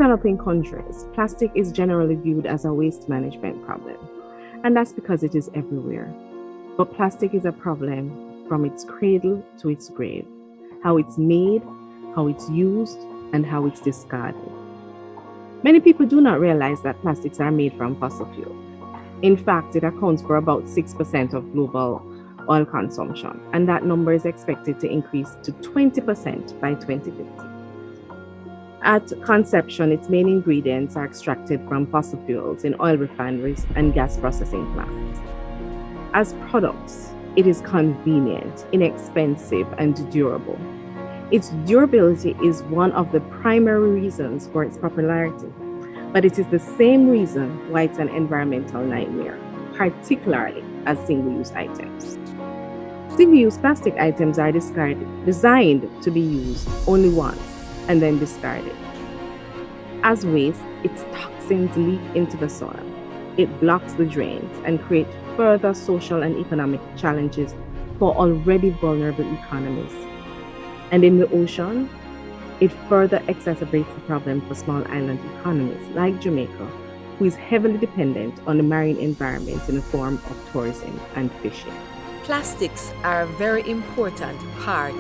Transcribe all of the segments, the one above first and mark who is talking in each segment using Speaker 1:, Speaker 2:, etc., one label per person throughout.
Speaker 1: developing countries, plastic is generally viewed as a waste management problem, and that's because it is everywhere. But plastic is a problem from its cradle to its grave, how it's made, how it's used, and how it's discarded. Many people do not realize that plastics are made from fossil fuel. In fact, it accounts for about 6% of global oil consumption, and that number is expected to increase to 20% by 2050. At conception, its main ingredients are extracted from fossil fuels in oil refineries and gas processing plants. As products, it is convenient, inexpensive, and durable. Its durability is one of the primary reasons for its popularity, but it is the same reason why it's an environmental nightmare, particularly as single-use items. Single-use plastic items are designed to be used only once and then discarded. As waste, its toxins leak into the soil. It blocks the drains and creates further social and economic challenges for already vulnerable economies. And in the ocean, it further exacerbates the problem for small island economies like Jamaica, who is heavily dependent on the marine environment in the form of tourism and fishing.
Speaker 2: Plastics are a very important part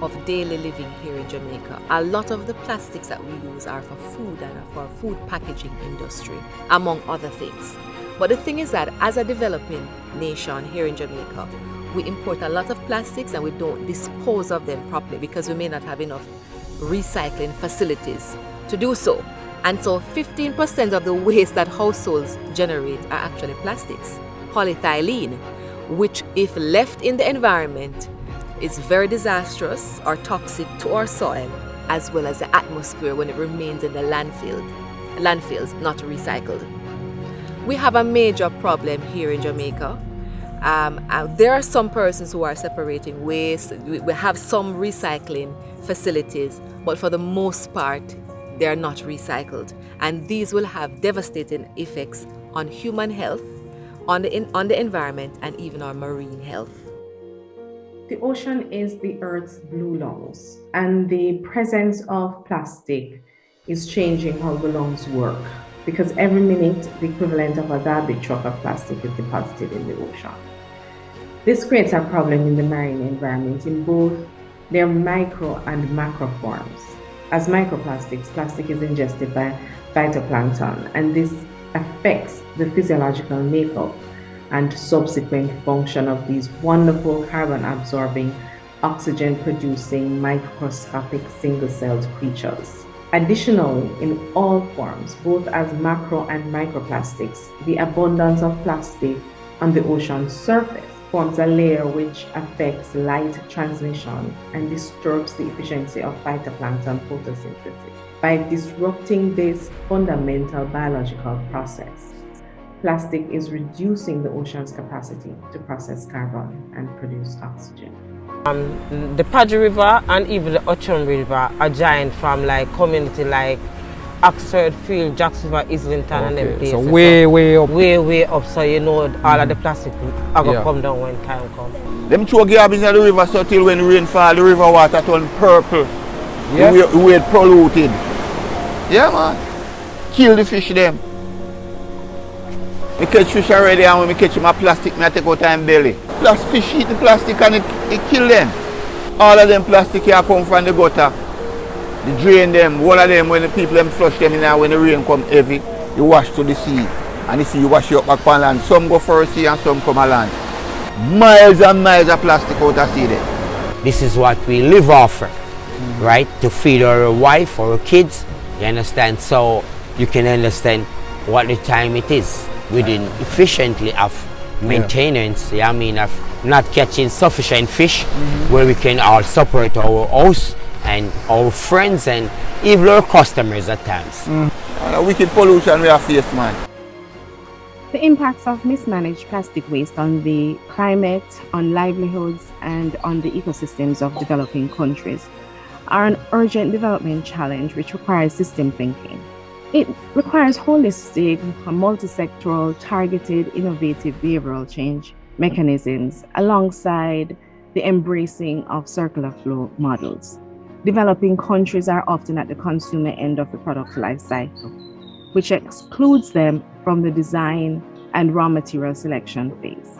Speaker 2: of daily living here in Jamaica. A lot of the plastics that we use are for food and for food packaging industry, among other things. But the thing is that as a developing nation here in Jamaica, we import a lot of plastics and we don't dispose of them properly because we may not have enough recycling facilities to do so. And so 15% of the waste that households generate are actually plastics, polyethylene, which if left in the environment is very disastrous or toxic to our soil as well as the atmosphere when it remains in the landfills not recycled. We have a major problem here in Jamaica. There are some persons who are separating waste. We have some recycling facilities, but for the most part, they are not recycled. And these will have devastating effects on human health, on the environment, and even our marine health.
Speaker 1: The ocean is the Earth's blue lungs, and the presence of plastic is changing how the lungs work, because every minute the equivalent of a garbage truck of plastic is deposited in the ocean. This creates a problem in the marine environment in both their micro and macro forms. As microplastics, plastic is ingested by phytoplankton, and this affects the physiological makeup and subsequent function of these wonderful carbon-absorbing, oxygen-producing, microscopic single-celled creatures. Additionally, in all forms, both as macro and microplastics, the abundance of plastic on the ocean surface forms a layer which affects light transmission and disturbs the efficiency of phytoplankton photosynthesis. By disrupting this fundamental biological process, plastic is reducing the ocean's capacity to process carbon and produce oxygen.
Speaker 3: The Paddy River and even the Ochum River are giant from like community like Oxford, Field, Jacksonville, Islington, and them places.
Speaker 4: So way up.
Speaker 3: Way up, so you know all of the plastic are going to come down when time comes.
Speaker 5: Them throw garbage in the river so till when rain fall, the river water turn purple. Yeah. The way it polluted. Yeah, man. Kill the fish them. I catch fish already, and when I catch my plastic, I take out time belly. Fish eat the plastic and it kill them. All of them plastic here come from the gutter. They drain them. One of them, when the people them flush them in there, when the rain come heavy, you wash to the sea. And the sea you wash you up back on land. Some go for a sea and some come on land. Miles and miles of plastic out of sea there.
Speaker 6: This is what we live off, right? To feed our wife or our kids. You understand? So you can understand what the time it is. We didn't efficiently have maintenance, I mean, of not catching sufficient fish where we can all support our house and our friends and even our customers at times.
Speaker 5: And a wicked pollution we have faced, man.
Speaker 1: The impacts of mismanaged plastic waste on the climate, on livelihoods, and on the ecosystems of developing countries are an urgent development challenge which requires system thinking. It requires holistic, multi-sectoral, targeted, innovative behavioral change mechanisms alongside the embracing of circular flow models. Developing countries are often at the consumer end of the product life cycle, which excludes them from the design and raw material selection phase.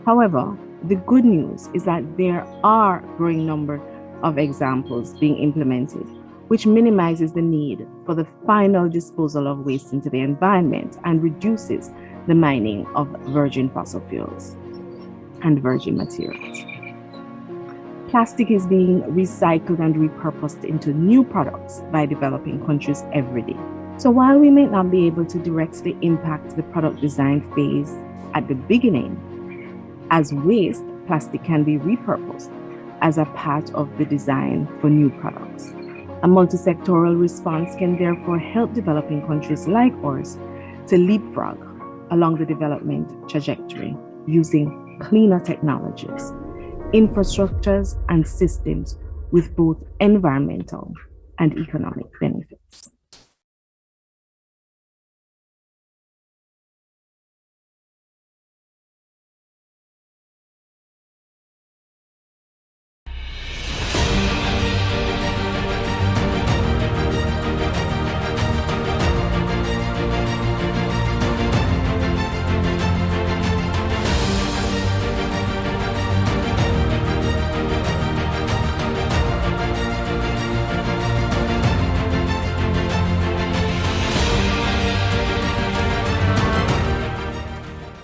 Speaker 1: However, the good news is that there are a growing number of examples being implemented, which minimizes the need for the final disposal of waste into the environment and reduces the mining of virgin fossil fuels and virgin materials. Plastic is being recycled and repurposed into new products by developing countries every day. So while we may not be able to directly impact the product design phase at the beginning, as waste, plastic can be repurposed as a part of the design for new products. A multi-sectoral response can therefore help developing countries like ours to leapfrog along the development trajectory using cleaner technologies, infrastructures, and systems with both environmental and economic benefits.